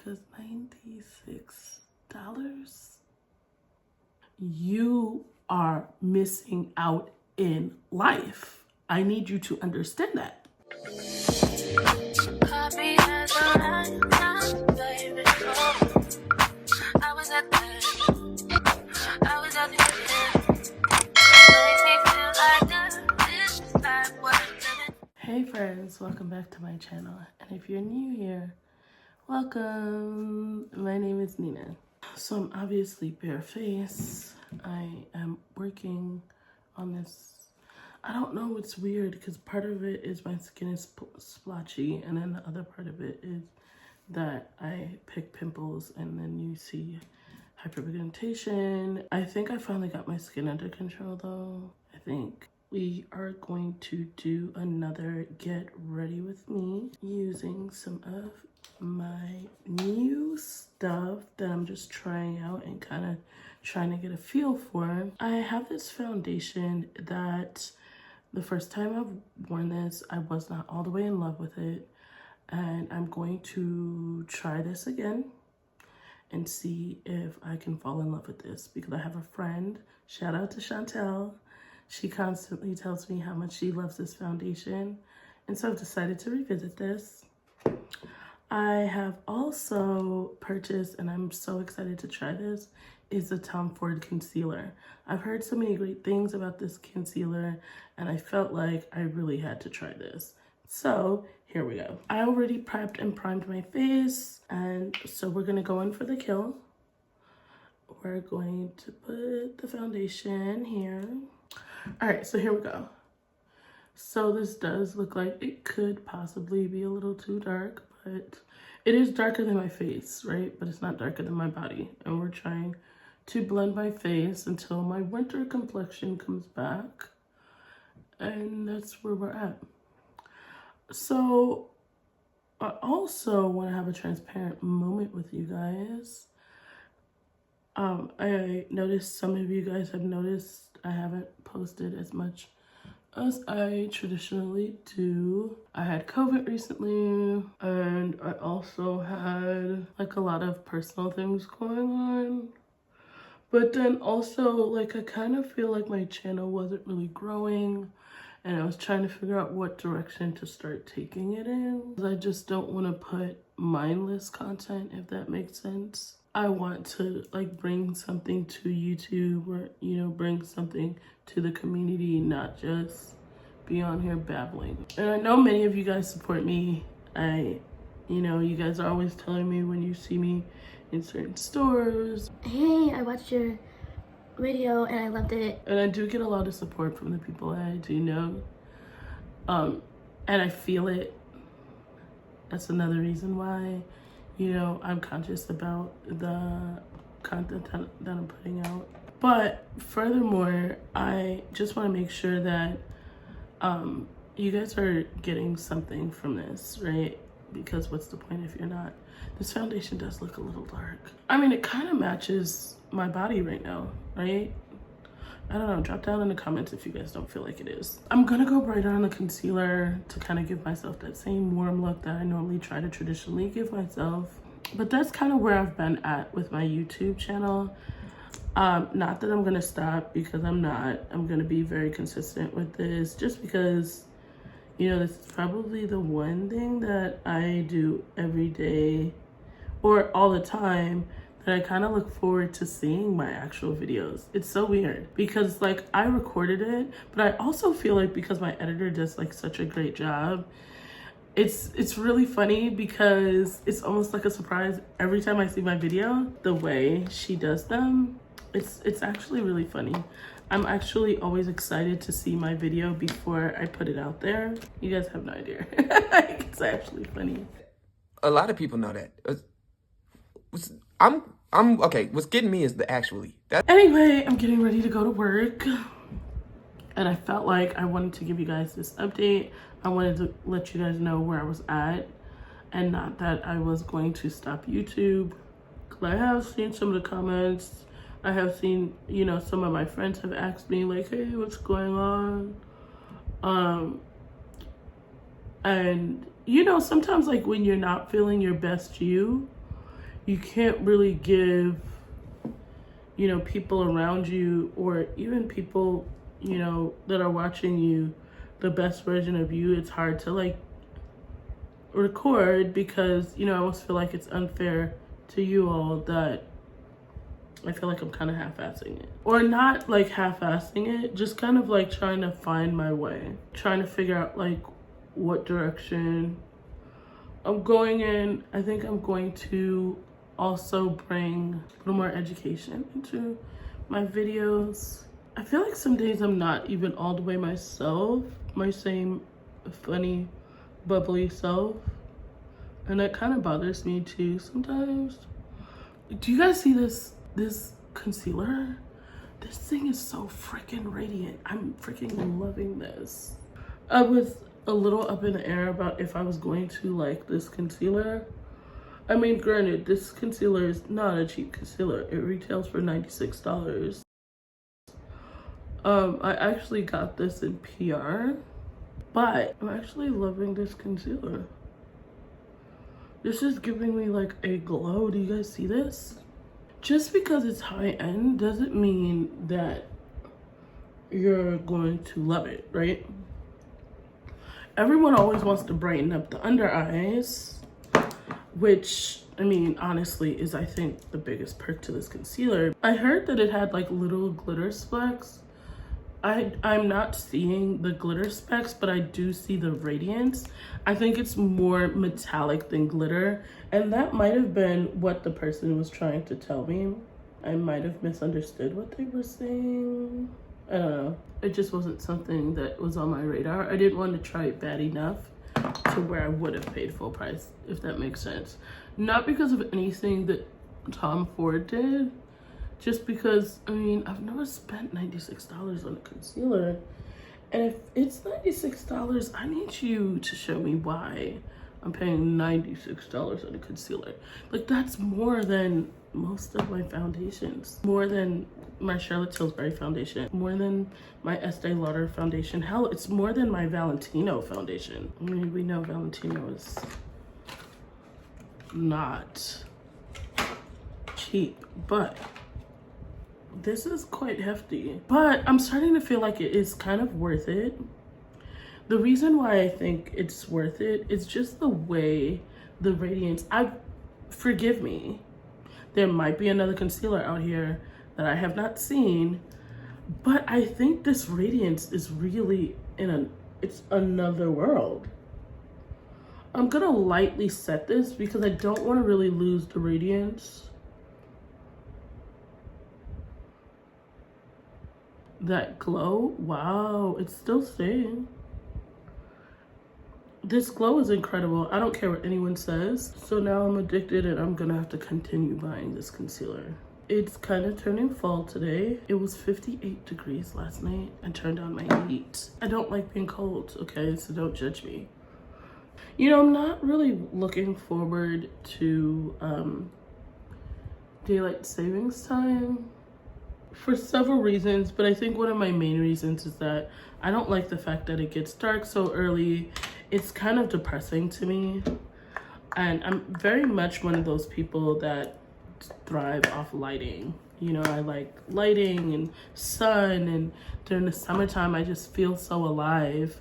because $96, you are missing out in life. I need you to understand that. Hey friends, welcome back to my channel. And if you're new here, welcome. My name is Nina. So I'm obviously barefaced. I am working on this. I don't know, it's weird because part of it is my skin is splotchy, and then the other part of it is that I pick pimples, and then you see hyperpigmentation. I think I finally got my skin under control though. I think we are going to do another get ready with me using some of my new stuff that I'm just trying out and kind of trying to get a feel for. I have this foundation that the first time I've worn this, I was not all the way in love with it. And I'm going to try this again and see if I can fall in love with this, because I have a friend, shout out to Chantel. She constantly tells me how much she loves this foundation. And so I've decided to revisit this. I have also purchased, and I'm so excited to try this, is the Tom Ford concealer. I've heard so many great things about this concealer, and I felt like I really had to try this. So here we go. I already prepped and primed my face, and so we're gonna go in for the kill. We're going to put the foundation here. All right, so here we go. So this does look like it could possibly be a little too dark, but it is darker than my face, right? But it's not darker than my body. And we're trying to blend my face until my winter complexion comes back. And that's where we're at. So I also want to have a transparent moment with you guys. I noticed some of you guys have noticed I haven't posted as much as I traditionally do. I had COVID recently, and I also had like a lot of personal things going on. But then also, like, I kind of feel like my channel wasn't really growing, and I was trying to figure out what direction to start taking it in. I just don't want to put mindless content, if that makes sense. I want to like bring something to YouTube, or, you know, bring something to the community, not just be on here babbling. And I know many of you guys support me. You know, you guys are always telling me when you see me in certain stores, hey, I watched your video and I loved it. And I do get a lot of support from the people I do know. And I feel it. That's another reason why, you know, I'm conscious about the content that I'm putting out. But furthermore, I just want to make sure that you guys are getting something from this, right? Because what's the point if you're not? This foundation does look a little dark. I mean, it kind of matches my body right now, right? I don't know, drop down in the comments if you guys don't feel like it is. I'm gonna go brighter on the concealer to kind of give myself that same warm look that I normally try to traditionally give myself. But that's kind of where I've been at with my YouTube channel. Not that I'm gonna stop, because I'm not. I'm gonna be very consistent with this, just because, you know, this is probably the one thing that I do every day or all the time that I kind of look forward to seeing my actual videos. It's so weird because like I recorded it, but I also feel like because my editor does like such a great job, it's really funny because it's almost like a surprise every time I see my video, the way she does them. It's actually really funny. I'm actually always excited to see my video before I put it out there. You guys have no idea. It's actually funny. A lot of people know that. I'm okay. What's getting me is the actually. Anyway, I'm getting ready to go to work, and I felt like I wanted to give you guys this update. I wanted to let you guys know where I was at, and not that I was going to stop YouTube. I have seen some of the comments. I have seen, you know, some of my friends have asked me like, hey, what's going on? And you know, sometimes like when you're not feeling your best you, you can't really give, you know, people around you or even people, you know, that are watching you the best version of you. It's hard to like record because, you know, I almost feel like it's unfair to you all that I feel like I'm kind of half-assing it. Or not like half-assing it, just kind of like trying to find my way. Trying to figure out like what direction I'm going in. I think I'm going to also bring a little more education into my videos. I feel like some days I'm not even all the way myself, my same funny, bubbly self. And that kind of bothers me too sometimes. Do you guys see this concealer? This thing is so freaking radiant. I'm freaking loving this. I was a little up in the air about if I was going to like this concealer. I mean, granted, this concealer is not a cheap concealer. It retails for $96. I actually got this in PR, but I'm actually loving this concealer. This is giving me like a glow. Do you guys see this? Just because it's high end doesn't mean that you're going to love it, right? Everyone always wants to brighten up the under eyes, which, I mean, honestly, is I think the biggest perk to this concealer. I heard that it had like little glitter specks. I'm not seeing the glitter specks, but I do see the radiance. I think it's more metallic than glitter, and that might have been what the person was trying to tell me. I might have misunderstood what they were saying. I don't know. It just wasn't something that was on my radar. I didn't want to try it bad enough to where I would have paid full price, if that makes sense. Not because of anything that Tom Ford did, just because, I mean, I've never spent $96 on a concealer. And if it's $96, I need you to show me why I'm paying $96 on a concealer. Like, that's more than most of my foundations. More than my Charlotte Tillsbury foundation. More than my Estee Lauder foundation. Hell, it's more than my Valentino foundation. I mean, we know Valentino is not cheap, but this is quite hefty. But I'm starting to feel like it is kind of worth it. The reason why I think it's worth it is just the way the radiance, forgive me, there might be another concealer out here that I have not seen, but I think this radiance is really it's another world. I'm gonna lightly set this because I don't want to really lose the radiance. That glow, wow, it's still staying. This glow is incredible. I don't care what anyone says. So now I'm addicted and I'm gonna have to continue buying this concealer. It's kind of turning fall today. It was 58 degrees last night. I turned on my heat. I don't like being cold, okay? So don't judge me. You know, I'm not really looking forward to daylight savings time for several reasons, but I think one of my main reasons is that I don't like the fact that it gets dark so early. It's kind of depressing to me, and I'm very much one of those people that thrive off lighting. You know, I like lighting and sun, and during the summertime I just feel so alive.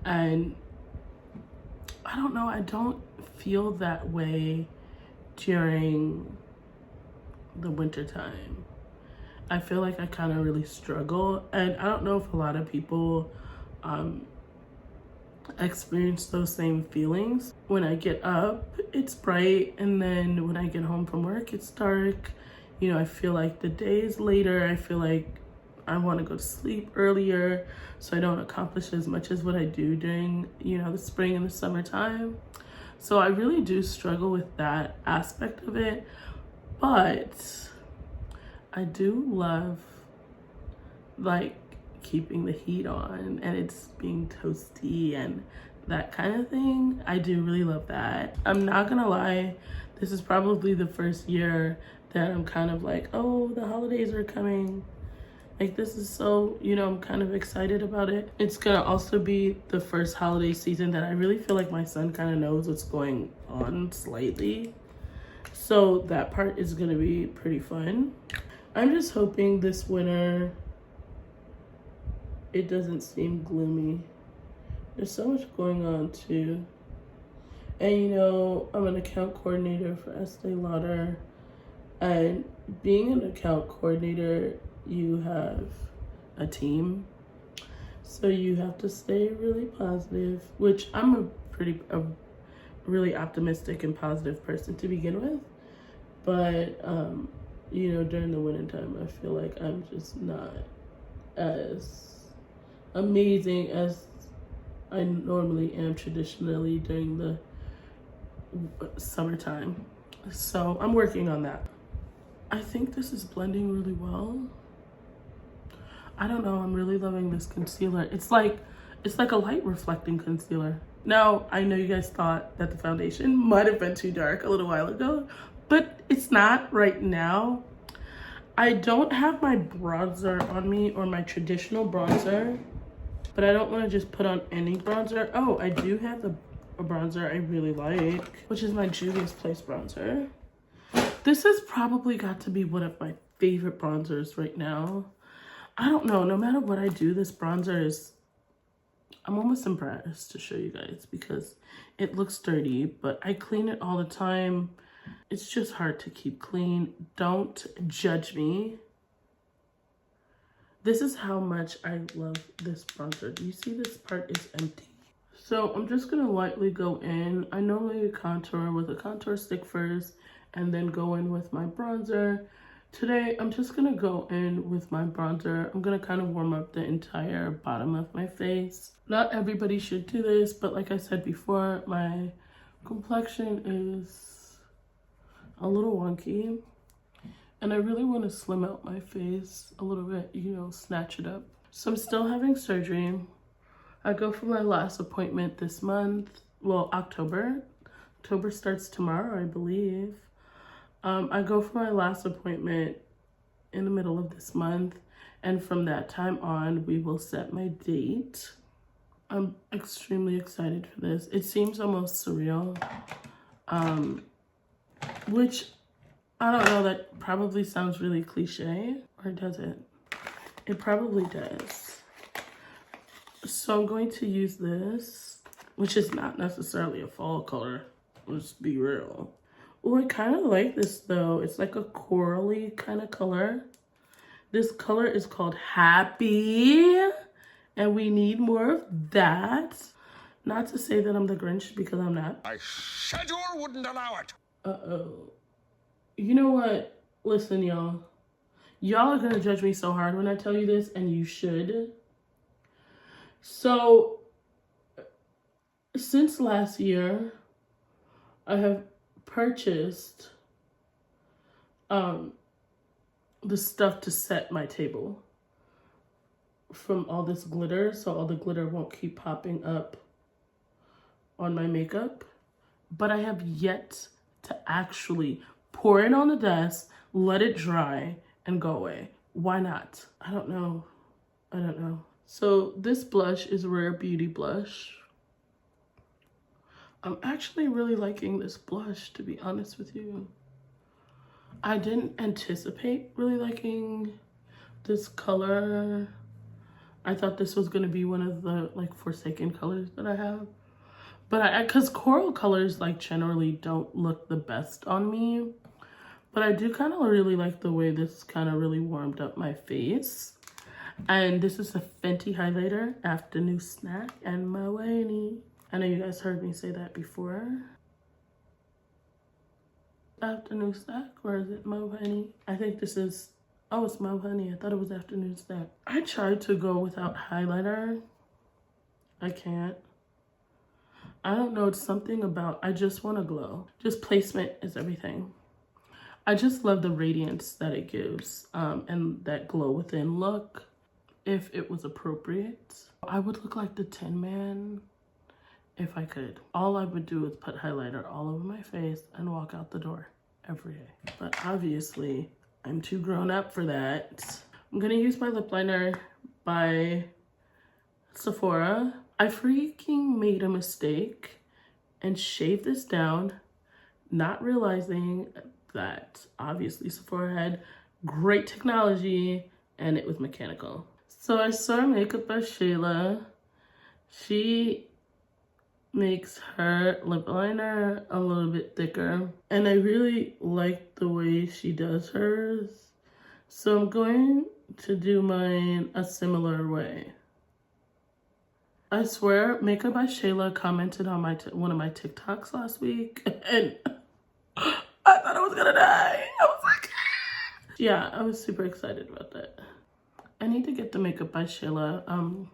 And I don't know, I don't feel that way during the winter time. I feel like I kind of really struggle, and I don't know if a lot of people experience those same feelings. When I get up, it's bright, and then when I get home from work, it's dark. You know, I feel like the day is later. I feel like I want to go to sleep earlier, so I don't accomplish as much as what I do during, you know, the spring and the summertime. So I really do struggle with that aspect of it, but I do love like keeping the heat on and it's being toasty and that kind of thing. I do really love that. I'm not gonna lie, this is probably the first year that I'm kind of like, oh, the holidays are coming. Like, this is so, you know, I'm kind of excited about it. It's gonna also be the first holiday season that I really feel like my son kind of knows what's going on slightly. So that part is gonna be pretty fun. I'm just hoping this winter it doesn't seem gloomy. There's so much going on too. And you know, I'm an account coordinator for Estee Lauder. And being an account coordinator, you have a team. So you have to stay really positive, which I'm a really optimistic and positive person to begin with. But, you know, during the winter time, I feel like I'm just not as amazing as I normally am traditionally during the summertime. So I'm working on that. I think this is blending really well. I don't know, I'm really loving this concealer. It's like a light reflecting concealer. Now, I know you guys thought that the foundation might have been too dark a little while ago, but it's not right now. I don't have my bronzer on me, or my traditional bronzer, but I don't want to just put on any bronzer. Oh, I do have a bronzer I really like, which is my Juvia's Place bronzer. This has probably got to be one of my favorite bronzers right now. I don't know, no matter what I do, this bronzer is, I'm almost embarrassed to show you guys because it looks dirty, but I clean it all the time. It's just hard to keep clean. Don't judge me. This is how much I love this bronzer. Do you see this part is empty? So I'm just gonna lightly go in. I normally contour with a contour stick first and then go in with my bronzer. Today, I'm just gonna go in with my bronzer. I'm gonna kind of warm up the entire bottom of my face. Not everybody should do this, but like I said before, my complexion is a little wonky. And I really wanna slim out my face a little bit, you know, snatch it up. So I'm still having surgery. I go for my last appointment this month. Well, October. October starts tomorrow, I believe. I go for my last appointment in the middle of this month, and from that time on, we will set my date. I'm extremely excited for this. It seems almost surreal, which, I don't know, that probably sounds really cliche, or does it? It probably does. So I'm going to use this, which is not necessarily a fall color, let's be real. Oh, I kind of like this though. It's like a corally kind of color. This color is called Happy, and we need more of that. Not to say that I'm the Grinch, because I'm not. My schedule wouldn't allow it. Uh-oh. You know what? Listen, y'all. Y'all are gonna judge me so hard when I tell you this, and you should. So, since last year, I have purchased the stuff to set my table from all this glitter, so all the glitter won't keep popping up on my makeup. But I have yet to actually pour it on the desk, let it dry, and go away. Why not? I don't know. So this blush is Rare Beauty blush. I'm actually really liking this blush, to be honest with you. I didn't anticipate really liking this color. I thought this was gonna be one of the like Forsaken colors that I have. But cause coral colors like generally don't look the best on me. But I do kind of really like the way this kind of really warmed up my face. And this is a Fenty highlighter, Afternoon Snack and Mahoney. I know you guys heard me say that before. Afternoon Snack, or is it Mahoney? I think this is, oh, it's Mahoney. I thought it was Afternoon Snack. I tried to go without highlighter. I can't. I don't know, it's something about, I just want to glow. Just placement is everything. I just love the radiance that it gives, and that glow within look. If it was appropriate, I would look like the Tin Man if I could. All I would do is put highlighter all over my face and walk out the door every day. But obviously, I'm too grown up for that. I'm gonna use my lip liner by Sephora. I freaking made a mistake and shaved this down, not realizing that obviously Sephora had great technology and it was mechanical. So I saw Makeup by Shayla. She makes her lip liner a little bit thicker, and I really like the way she does hers. So I'm going to do mine a similar way. I swear, Makeup by Shayla commented on one of my TikToks last week, and I thought I was gonna die. I was like, yeah, I was super excited about that. I need to get the Makeup by Shayla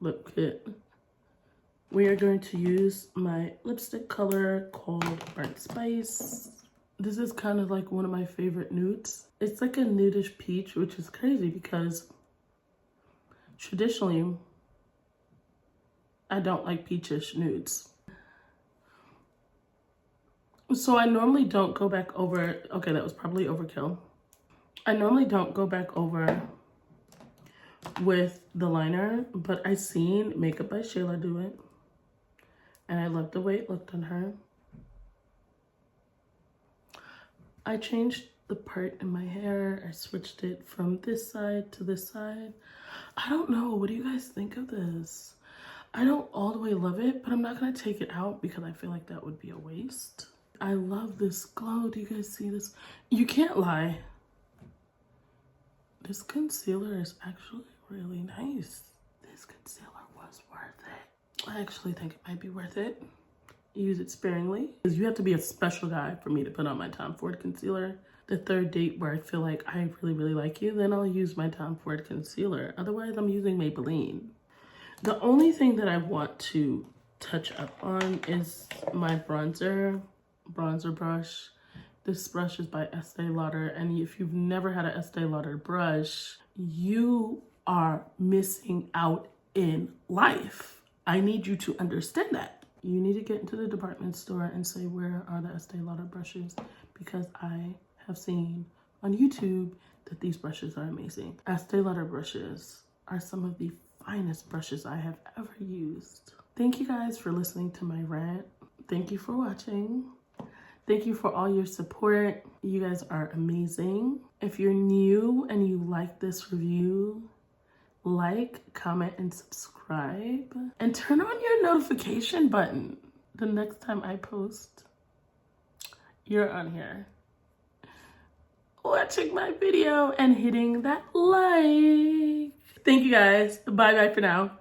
lip kit. We are going to use my lipstick color called Burnt Spice. This is kind of like one of my favorite nudes. It's like a nudish peach, which is crazy because traditionally, I don't like peachish nudes. So I normally don't go back over, okay, that was probably overkill. I normally don't go back over with the liner, but I seen Makeup by Shayla do it. And I love the way it looked on her. I changed the part in my hair. I switched it from this side to this side. I don't know. What do you guys think of this? I don't all the way love it, but I'm not going to take it out because I feel like that would be a waste. I love this glow. Do you guys see this? You can't lie. This concealer is actually really nice. This concealer was worth it. I actually think it might be worth it. Use it sparingly. Because you have to be a special guy for me to put on my Tom Ford concealer. The third date where I feel like I really like you, then I'll use my Tom Ford concealer. Otherwise, I'm using Maybelline. The only thing that I want to touch up on is my bronzer brush. This brush is by Estee Lauder, and if you've never had an Estee Lauder brush, you are missing out in life. I need you to understand that. You need to get into the department store and say, where are the Estee Lauder brushes? Because I have seen on YouTube that these brushes are amazing. Estee Lauder brushes are some of the finest brushes I have ever used. Thank you guys for listening to my rant. Thank you for watching. Thank you for all your support. You guys are amazing. If you're new and you like this review, like, comment, and subscribe. And turn on your notification button. The next time I post, you're on here watching my video and hitting that like. Thank you guys. Bye for now.